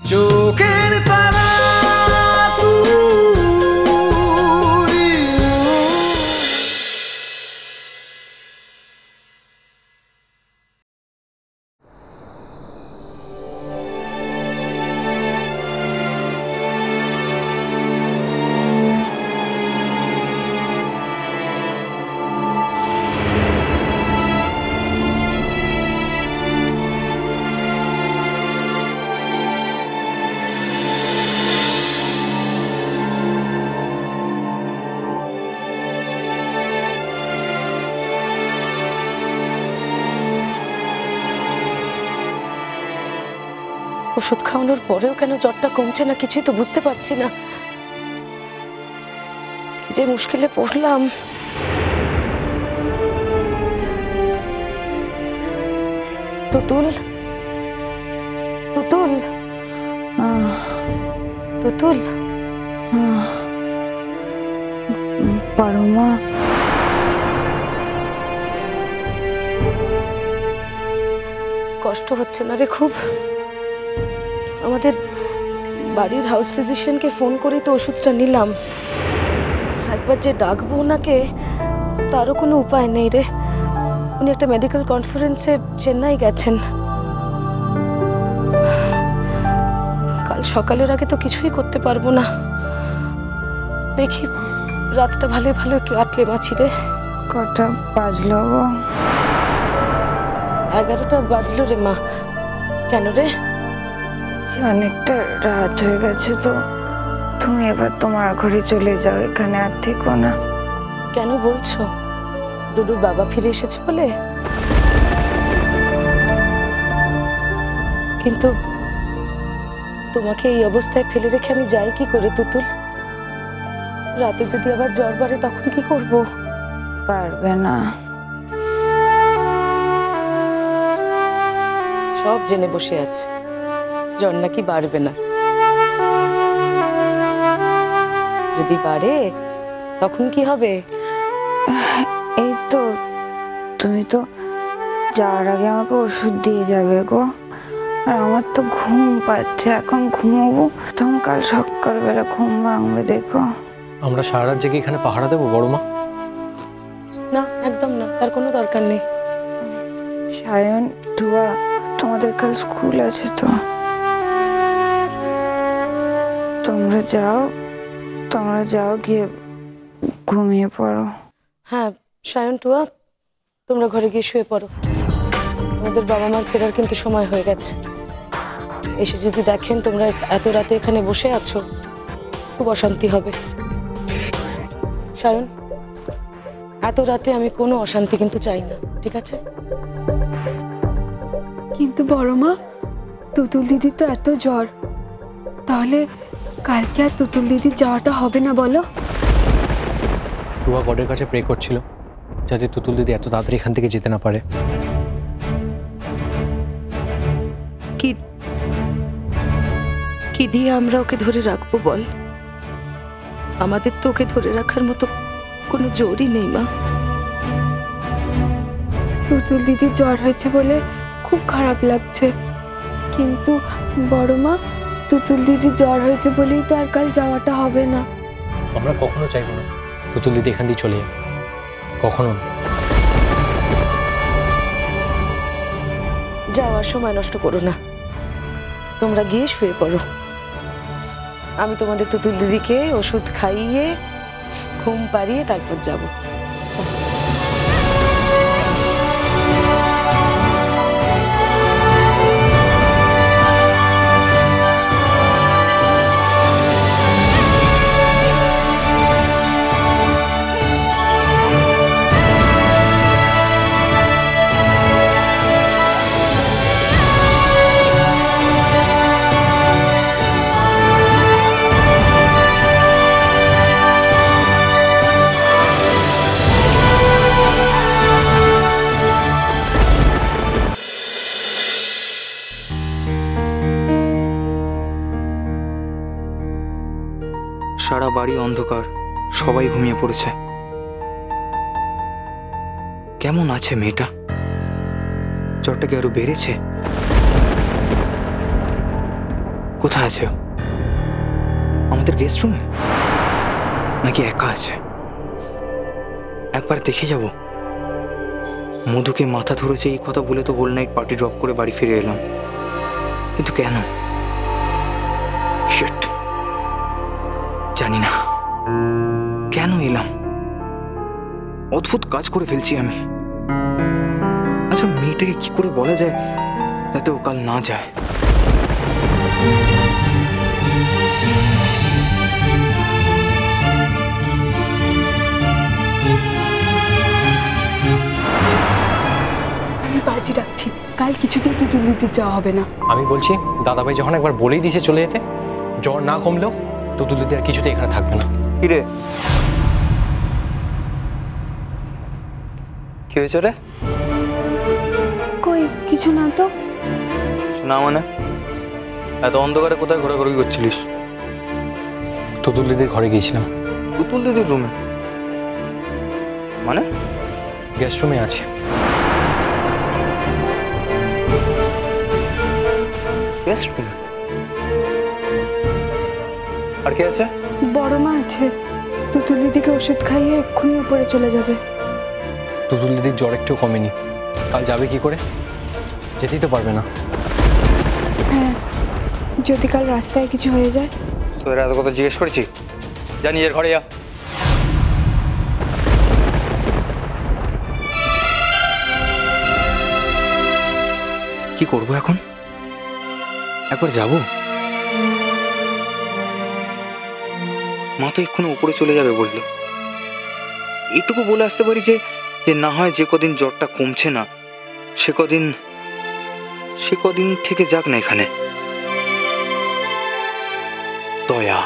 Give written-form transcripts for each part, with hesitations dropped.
চোখের তারা ওষুধ খাওয়ানোর পরেও কেন জ্বরটা কমছে না কিছুই তো বুঝতে পারছি না। কি যে মুশকিলে পড়লাম। তুতুল, তুতুল, তুতুল, পরমা, কষ্ট হচ্ছে না রে খুব? আমাদের বাড়ির হাউস ফিজিশিয়ানকে ফোন করে তো ওষুধটা নিলাম, একবার যে ডাকবো ওনাকে তারও কোনো উপায় নেই রে। উনি একটা মেডিকেল কনফারেন্সে চেন্নাই গেছেন। কাল সকালের আগে তো কিছুই করতে পারবো না। দেখি রাতটা ভালো ভালো কাটলে মাছি রে। কটা বাজলো গো? 11টা বাজলো রে মা। কেন রে? অনেকটা রাত হয়ে গেছে তো, তুমি এবার তোমার ঘরে চলে যাও, এখানে আর থেকো না। কেন বলছো? ডুডুর বাবা ফিরে এসেছে বলে? কিন্তু তোমাকে এই অবস্থায় ফেলে রেখে আমি যাই কি করে তুতুল? রাতে যদি আবার জ্বর বাড়ে তখন কি করব? পারবে না। সব জেনে বসে আছে জ্বর নাকি বাড়বে না। যদি বাড়ে তখন কি হবে? এই তো, তুমি তো যাওয়ার আগে আমাকে ওষুধ দিয়ে যাবে গো। আর আমার তো ঘুম পাচ্ছে, এখন ঘুমোবো, তখন কাল সকালবেলা ঘুম ভাঙবে দেখো। আমরা সারা রাত জেগে এখানে পাহারা দেবো বড় মা? না, একদম না, তার কোনো দরকার নেই। সায়ন, টুয়া, তোমাদের কাল স্কুল আছে তো, তোমরা যাও গিয়ে ঘুমিয়ে পড়ো। হ্যাঁ সায়ন, টুয়া, তোমরা ঘরে গিয়ে শুয়ে পড়ো। আমাদের বাবা মার ফেরার কিন্তু সময় হয়ে গেছে। এসে যদি দেখেন তোমরা এত রাতে এখানে বসে আছো, খুব অশান্তি হবে। সায়ন, এত রাতে আমি কোনো অশান্তি কিন্তু চাই না, ঠিক আছে? কিন্তু বড় মা, তুতুল দিদির তো এত জ্বর, তাহলে কালকে আর তুতুল দিদির যাওয়াটা হবে না বলো? টুয়া গডের কাছে প্রে করছিল যাতে তুতুল দিদি এত তাড়াতাড়ি এখান থেকে যেতে না পারে। কি দিয়ে আমরা ওকে ধরে রাখবো বল? আমাদের তো ওকে ধরে রাখার মতো কোনো জোরই নেই মা। তুতুল দিদির জ্বর হয়েছে বলে খুব খারাপ লাগছে, কিন্তু বড় মা, তুতুল দিদির জ্বর হয়েছে বলেই তো আর কাল যাওয়াটা হবে না। আমরা কখনো চাইবো না তুতুল দিদি এখান দিয়ে চলে যাক, কখনো না। যাওয়ার সময় নষ্ট করো না, তোমরা গিয়ে শুয়ে পড়ো। আমি তোমাদের তুতুল দিদিকে ওষুধ খাইয়ে ঘুম পাড়িয়ে তারপর যাবো। সারা বাড়ি অন্ধকার, সবাই ঘুমিয়ে পড়েছে। কেমন আছে মেয়েটা? জ্বরটা কি আরো বেড়েছে? কোথায় আছে? আমাদের গেস্ট রুমে নাকি একা আছে? একবার দেখে যাব। মধুকে মাথা ধরেছে এই কথা বলে তো হোল নাইট পার্টি ড্রপ করে বাড়ি ফিরে এলাম, কিন্তু কেন? শিট, জানি না কেন এলাম। অদ্ভুত কাজ করে ফেলছি আমি। আচ্ছা, মেয়েটাকে কি করে বলা যায় যাতে ও কাল না যায়? আমি বাজি রাখছি, কাল কিছুতেই তুতুল দিতে যাওয়া হবে না। আমি বলছি দাদাভাই যখন একবার বলেই দিয়েছে চলে যেতে, জ্বর না কমলেও তুতুল দিদি আর কিছুতে এখানে থাকবে না। কি রে, কি হয়েছে রে? কই কিছু না তো। না মানে এত অন্ধকারে কোথায় ঘোরাঘুরি করছিলিস? তুতুল দিদির ঘরে গিয়েছিলাম। পুতুল দিদির রুমে? মানে গেস্ট রুমে আছে। গেস্ট রুমে? আর কে আছে? বড় মা আছে, তুতুল দিদিকে ওষুধ খাইয়ে এক্ষুনি উপরে চলে যাবে। তুতুল দিদির জ্বর একটু কমেনি, কাল যাবে কি করে? যেতেই তো পারবে না। হ্যাঁ, যদি কাল রাস্তায় কিছু হয়ে যায়। তোদের এত কথা জিজ্ঞেস করেছি, যা নিজের ঘরে যা। কি করবো এখন? একবার যাব? মা তো এক্ষুনি উপরে চলে যাবে বললো। এইটুকু বলে আসতে পারি যে না হয় যে কদিন জ্বরটা কমছে না সে কদিন থেকে যাক না এখানে। দয়া,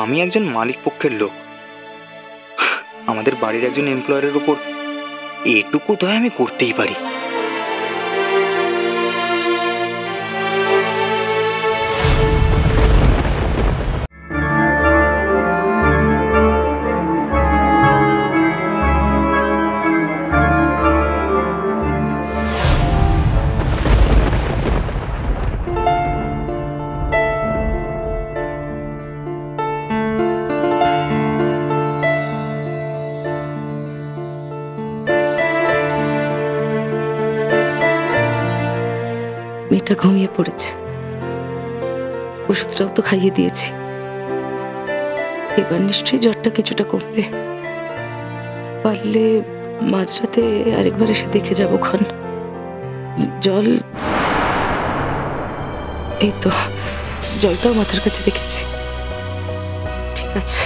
আমি একজন মালিক পক্ষের লোক, আমাদের বাড়ির একজন এমপ্লয়ারের উপর এটুকু দয়া আমি করতেই পারি। মেয়েটা ঘুমিয়ে পড়েছে, ওষুধটাও তো খাইয়ে দিয়েছি, এবার নিশ্চয়ই জ্বরটা কিছুটা কমবে। পারলে মাঝরাতে আরেকবার এসে দেখে যাবো ক্ষণ। জল, এই তো জলটাও মাথার কাছে রেখেছি। ঠিক আছে।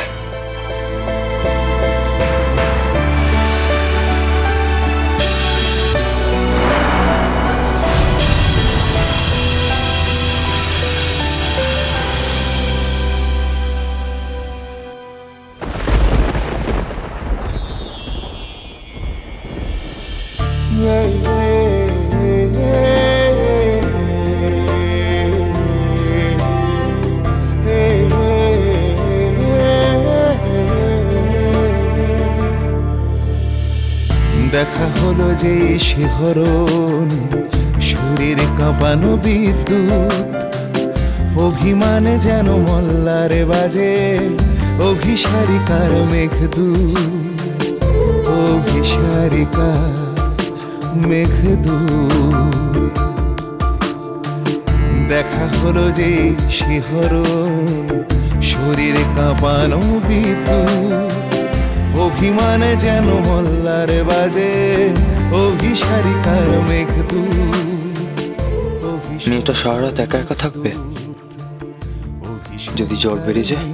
দেখা হলো যে শিহরণ, শরীর কাঁপানো বিদ্যুৎ, অভিমানে যেন মল্লারে বাজে অভিসারিকার মেঘদূত, অভিসারিকার মেঘদূত। দেখা হলো যে শিহরণ, শরীর কাঁপানো বিদ্যুৎ, অভিমানে যেন মল্লারে বাজে অভিসারিকার মেঘদূত। মেয়েটা সারা রাত একা একা থাকবে, যদি জ্বর বেড়ে যায়।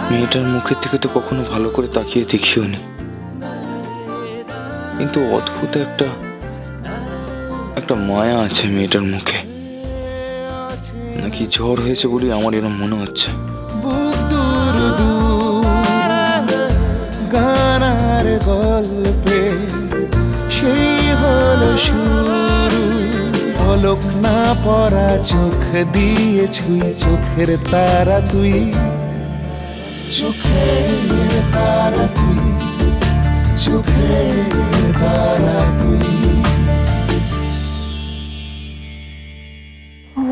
মেয়েটার মুখের থেকে তো কখনো ভালো করে তাকিয়ে দেখিও নি, কিন্তু অদ্ভুত একটা মায়া আছে মেয়েটার মুখে। নাকি জ্বর হয়েছে বলে আমার এরকম মনে হচ্ছে। গানার গল্পে সেই হলো শুরু, পলক না পরা চোখ দিয়ে ছুঁই চোখের তারা তুই, চোখের তারা তুই, চোখের তারা তুই।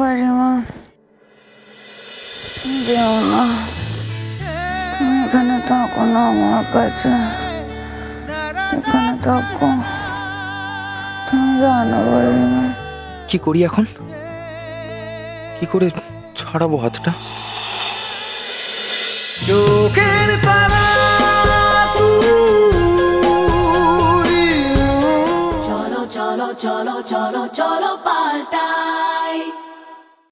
বাড়িমা, তুমি যেও না, তুমি এখানে থাকো না আমার কাছে, এখানে থাকো, তুমি জানো বাড়িমা। কি করি এখন? কি করে ছাড়াবো হাতটা? চোখের তারা চলো চলো চলো চলো চলো পাল্টা